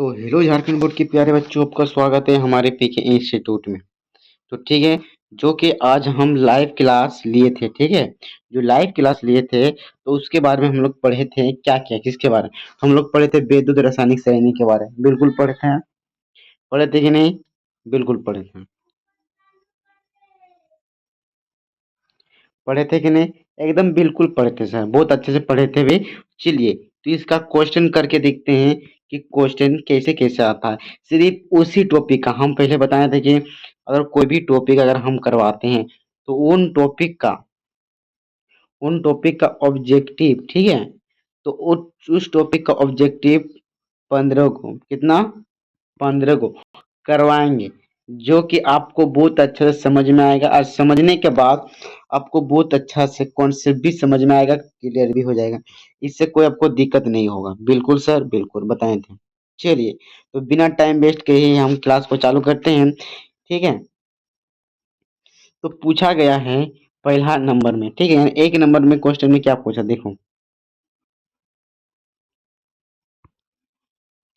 तो hello Jharkhand board के प्यारे बच्चों, आपका स्वागत है हमारे पीके इंस्टीट्यूट में। तो ठीक है, जो कि आज हम लाइव क्लास लिए थे। ठीक है, जो लाइव क्लास लिए थे तो उसके बारे में हम लोग पढ़े थे। क्या क्या किसके बारे में हम लोग पढ़े थे? विद्युत रासायनिक श्रेणी के बारे में। बिल्कुल पढ़े थे। पढ़े थे कि नहीं? बिल्कुल पढ़े थे। पढ़े थे कि नहीं? एकदम बिल्कुल पढ़े थे सर, बहुत अच्छे से पढ़े थे भी। चलिए, तो इसका क्वेश्चन करके देखते हैं कि क्वेश्चन कैसे कैसे आता है। सिर्फ उसी टॉपिक का हम पहले बताए थे कि अगर कोई भी टॉपिक अगर हम करवाते हैं तो उन टॉपिक का ऑब्जेक्टिव, ठीक है, तो उस टॉपिक का ऑब्जेक्टिव 15 को कितना 15 को करवाएंगे, जो कि आपको बहुत अच्छे से समझ में आएगा। और समझने के बाद आपको बहुत अच्छा से कॉन्सेप्ट भी समझ में आएगा, क्लियर भी हो जाएगा। इससे कोई आपको दिक्कत नहीं होगा। बिल्कुल सर, बिल्कुल बताए थे। चलिए, तो बिना टाइम वेस्ट किए ही हम क्लास को चालू करते हैं। ठीक है, तो पूछा गया है पहला नंबर में। ठीक है, एक नंबर में क्वेश्चन में क्या पूछा देखो।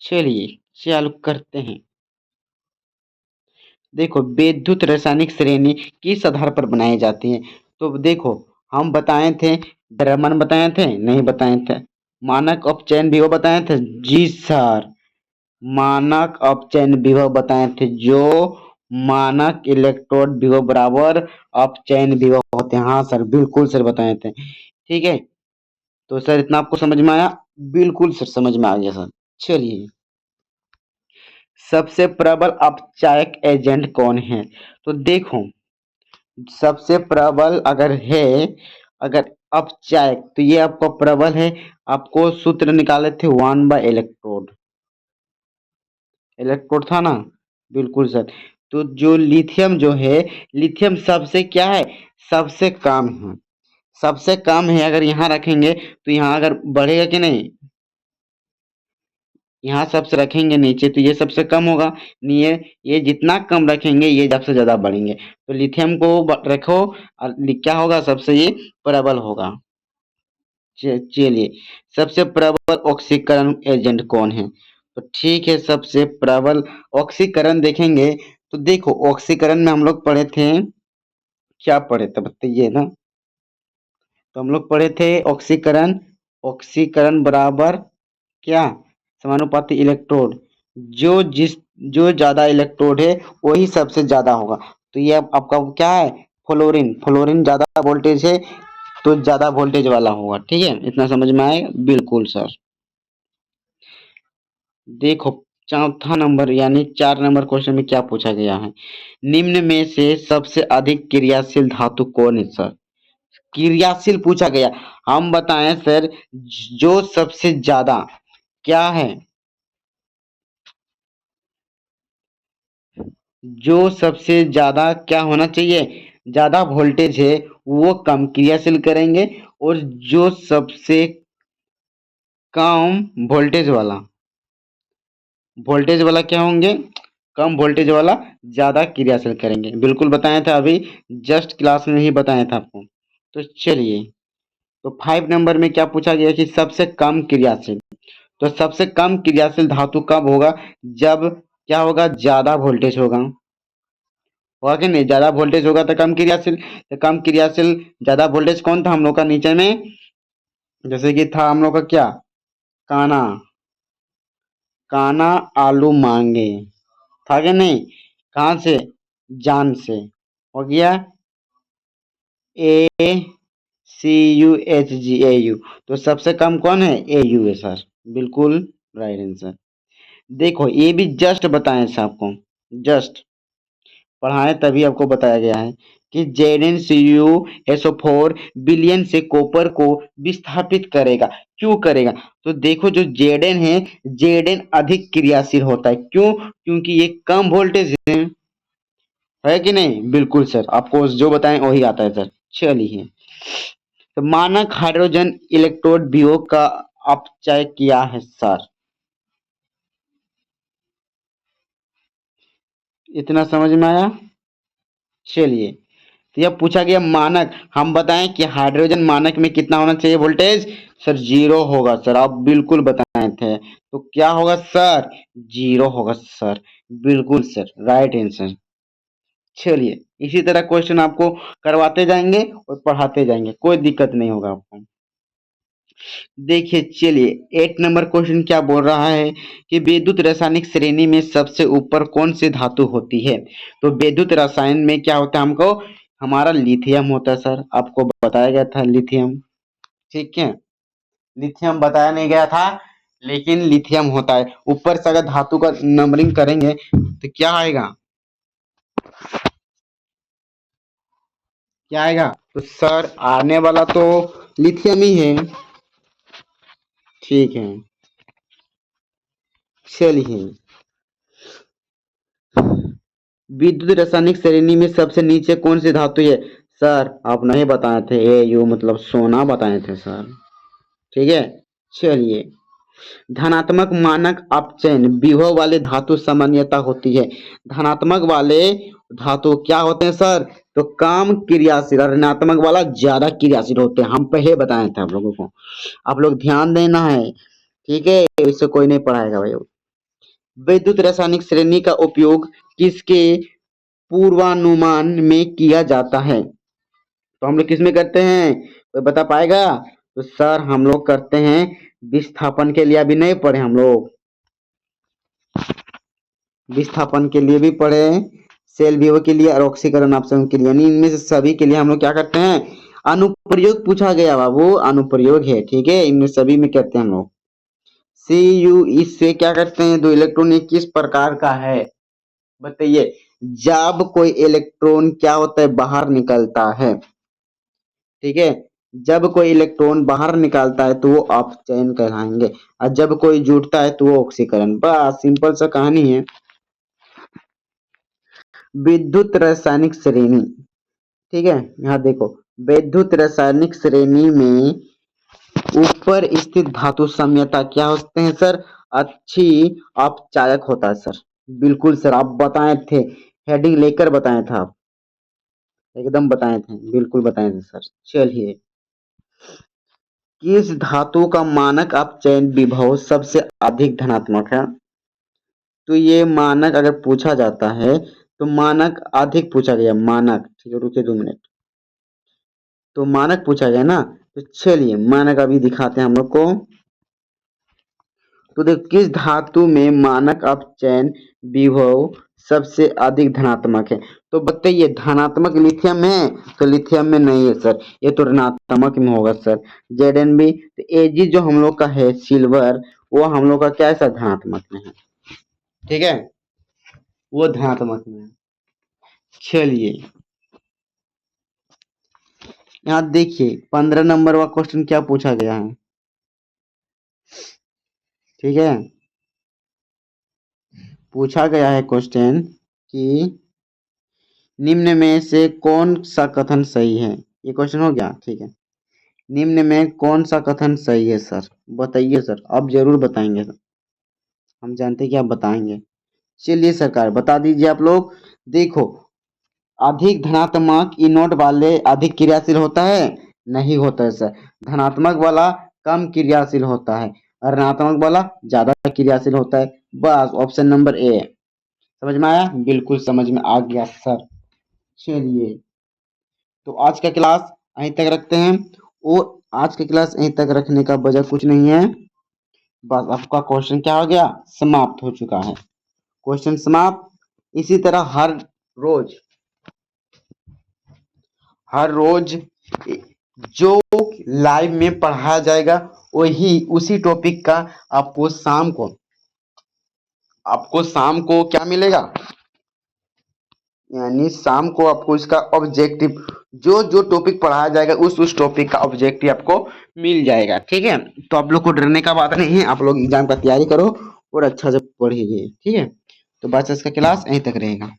चलिए चालू करते हैं। देखो, विद्युत रासायनिक श्रेणी किस आधार पर बनाई जाती है? तो देखो, हम बताए थे, द्रव्यमान बताए थे, नहीं बताए थे। मानक अपचयन विभव बताए थे, जी सर। मानक अपचयन विभव बताए थे, जो मानक इलेक्ट्रोड विभव बराबर अपचयन विभव होते हैं। हाँ सर, बिल्कुल सर बताए थे। ठीक है, तो सर इतना आपको समझ में आया? बिल्कुल सर समझ में आ गया सर। चलिए, सबसे प्रबल अपचायक एजेंट कौन है? तो देखो, सबसे प्रबल अगर है, अगर अपचायक, तो ये आपका प्रबल है। आपको सूत्र निकाले थे 1/इलेक्ट्रोड। इलेक्ट्रोड था ना? बिल्कुल सर। तो जो लिथियम जो है, लिथियम सबसे क्या है? सबसे कम है। सबसे कम है। अगर यहाँ रखेंगे तो यहाँ अगर बढ़ेगा कि नहीं? यहाँ सबसे रखेंगे नीचे तो ये सबसे कम होगा। नहीं, ये जितना कम रखेंगे ये सबसे ज्यादा बढ़ेंगे। तो लिथियम को रखो और क्या होगा? सबसे ये प्रबल होगा। चलिए, सबसे प्रबल ऑक्सीकरण एजेंट कौन है? तो ठीक है, सबसे प्रबल ऑक्सीकरण देखेंगे तो देखो, ऑक्सीकरण में हम लोग पढ़े थे, क्या पढ़े थे बताइए ना। तो हम लोग पढ़े थे ऑक्सीकरण। ऑक्सीकरण बराबर क्या? समानुपाती इलेक्ट्रोड। जो ज्यादा इलेक्ट्रोड है वही सबसे ज्यादा होगा। तो ये आपका क्या है? फ्लोरीन। फ्लोरीन ज्यादा वोल्टेज है तो ज्यादा वोल्टेज वाला होगा। ठीक है, इतना समझ में आए? बिल्कुल सर। देखो, चौथा नंबर यानी 4 नंबर क्वेश्चन में क्या पूछा गया है? निम्न में से सबसे अधिक क्रियाशील धातु कौन है सर? क्रियाशील पूछा गया। हम बताएं सर, जो सबसे ज्यादा क्या है? जो सबसे ज्यादा क्या होना चाहिए? ज्यादा वोल्टेज है वो कम क्रियाशील करेंगे, और जो सबसे कम वोल्टेज वाला क्या होंगे? कम वोल्टेज वाला ज्यादा क्रियाशील करेंगे। बिल्कुल बताया था अभी, जस्ट क्लास में ही बताया था आपको। तो चलिए, तो 5 नंबर में क्या पूछा गया कि सबसे कम क्रियाशील। तो सबसे कम क्रियाशील धातु कब होगा? जब क्या होगा? ज्यादा वोल्टेज होगा कि नहीं? ज्यादा वोल्टेज होगा तो कम क्रियाशील। तो कम क्रियाशील ज्यादा वोल्टेज कौन था हम लोग का नीचे में? जैसे कि था हम लोग का क्या? काना। काना आलू मांगे, था कि नहीं? कहाँ से? जान से। हो गया A C U H G, A U. तो सबसे कम कौन है? ए यू है सर। बिल्कुल राइट आंसर। देखो, ये भी जस्ट बताएं सर आपको, जस्ट पढ़ाएं तभी आपको बताया गया है कि जेडन सी यू एसओ 4 बिलियन से कॉपर को विस्थापित करेगा। क्यों करेगा? तो देखो, जो जेडन है, जेडन अधिक क्रियाशील होता है। क्यों? क्योंकि ये कम वोल्टेज है कि नहीं? बिल्कुल सर, आपको जो बताएं वही आता है सर। चलिए, तो मानक हाइड्रोजन इलेक्ट्रोड वियोग का अपचय किया है सर। इतना समझ में आया? चलिए, तो यह पूछा गया मानक। हम बताएं कि हाइड्रोजन मानक में कितना होना चाहिए वोल्टेज? सर 0 होगा सर, आप बिल्कुल बताएं। बताए थे, तो क्या होगा सर? 0 होगा सर। बिल्कुल सर, राइट आंसर। चलिए, इसी तरह क्वेश्चन आपको करवाते जाएंगे और पढ़ाते जाएंगे, कोई दिक्कत नहीं होगा आपको। देखिए, चलिए 8 नंबर क्वेश्चन क्या बोल रहा है कि विद्युत रासायनिक श्रेणी में सबसे ऊपर कौन सी धातु होती है? तो विद्युत रसायन में क्या होता है हमको? हमारा लिथियम होता है सर, आपको बताया गया था लिथियम। ठीक है, लिथियम बताया नहीं गया था, लेकिन लिथियम होता है। ऊपर से अगर धातु का नंबरिंग करेंगे तो क्या आएगा? क्या आएगा? तो सर आने वाला तो लिथियम ही है। ठीक है, चलिए, विद्युत रासायनिक श्रेणी में सबसे नीचे कौन सी धातु है? सर आप नहीं बताए थे, ए यू मतलब सोना बताए थे सर। ठीक है, चलिए, धनात्मक मानक अपचयन विभव वाले धातु सामान्यता होती है। धनात्मक वाले धातु क्या होते हैं सर? तो कम क्रियाशील, और ऋणात्मक वाला ज्यादा क्रियाशील होते हैं। हम पहले बताए थे आप लोगों को, आप लोग ध्यान देना है। ठीक है, इससे कोई नहीं पढ़ाएगा भाई। विद्युत रासायनिक श्रेणी का उपयोग किसके पूर्वानुमान में किया जाता है? तो हम लोग किस में करते हैं, कोई बता पाएगा? तो सर हम लोग करते हैं विस्थापन के लिए। अभी नहीं पढ़े हम लोग, विस्थापन के लिए भी पढ़े, सेल विभव के लिए और ऑक्सीकरण अपचयन के लिए, यानी इनमें से सभी के लिए हम लोग क्या करते हैं? अनुप्रयोग पूछा गया बाबू, अनुप्रयोग है। ठीक है, इनमें सभी में कहते हैं हम लोग। सी यू, इससे क्या करते हैं? दो इलेक्ट्रॉन किस प्रकार का है बताइए? जब कोई इलेक्ट्रॉन क्या होता है? बाहर निकलता है। ठीक है, जब कोई इलेक्ट्रॉन बाहर निकालता है तो वो अपचयन कहलाएंगे, और जब कोई जुड़ता है तो वो ऑक्सीकरण। बस सिंपल सा कहानी है। विद्युत रासायनिक श्रेणी, ठीक है, यहाँ देखो, विद्युत रासायनिक श्रेणी में ऊपर स्थित धातु साम्यता क्या होते हैं सर? अच्छी अपचायक होता है सर। बिल्कुल सर, आप बताए थे, हेडिंग लेकर बताए थे आप, एकदम बताए थे, बिल्कुल बताए थे सर। चलिए, किस धातु का मानक अपचयन विभव सबसे अधिक धनात्मक है? तो ये मानक अगर पूछा जाता है तो मानक अधिक पूछा गया, मानक। ठीक है, रुकिए 2 मिनट। तो मानक पूछा गया ना, तो चलिए मानक अभी दिखाते हैं हम लोग को। तो देखो, किस धातु में मानक अपचयन विभव सबसे अधिक धनात्मक है? तो बताइए, धनात्मक लिथियम है? तो लिथियम में नहीं है सर, ये तो ऋणात्मक में होगा सर। Zn तो Ag जो हम लोग का है सिल्वर, वो हम लोग का क्या है सर? धनात्मक में है। ठीक है, वो धनात्मक में है। चलिए, यहाँ देखिए 15 नंबर का क्वेश्चन क्या पूछा गया है। ठीक है, पूछा गया है क्वेश्चन कि निम्न में से कौन सा कथन सही है? ये क्वेश्चन हो गया। ठीक है, निम्न में कौन सा कथन सही है सर? बताइए सर, आप जरूर बताएंगे सर, हम जानते हैं कि आप बताएंगे। चलिए सरकार, बता दीजिए आप लोग। देखो, अधिक धनात्मक इनोड वाले अधिक क्रियाशील होता है? नहीं होता है सर। धनात्मक वाला कम क्रियाशील होता है, और ऋणात्मक वाला ज्यादा क्रियाशील होता है। बस ऑप्शन नंबर ए। समझ में आया? बिल्कुल समझ में आ गया सर। चलिए, तो आज का क्लास यहीं तक रखते हैं, और आज का क्लास यहीं तक रखने का वजह कुछ नहीं है, बस आपका क्वेश्चन क्या हो गया? समाप्त हो चुका है। क्वेश्चन समाप्त। इसी तरह रोज हर रोज जो लाइव में पढ़ाया जाएगा वही उसी टॉपिक का आपको शाम को क्या मिलेगा? यानी शाम को आपको इसका ऑब्जेक्टिव, जो जो टॉपिक पढ़ाया जाएगा उस टॉपिक का ऑब्जेक्टिव आपको मिल जाएगा। ठीक है, तो आप लोग को डरने का बात नहीं है, आप लोग एग्जाम का तैयारी करो और अच्छा से पढ़िए। ठीक है, तो बस इसका क्लास यहीं तक रहेगा।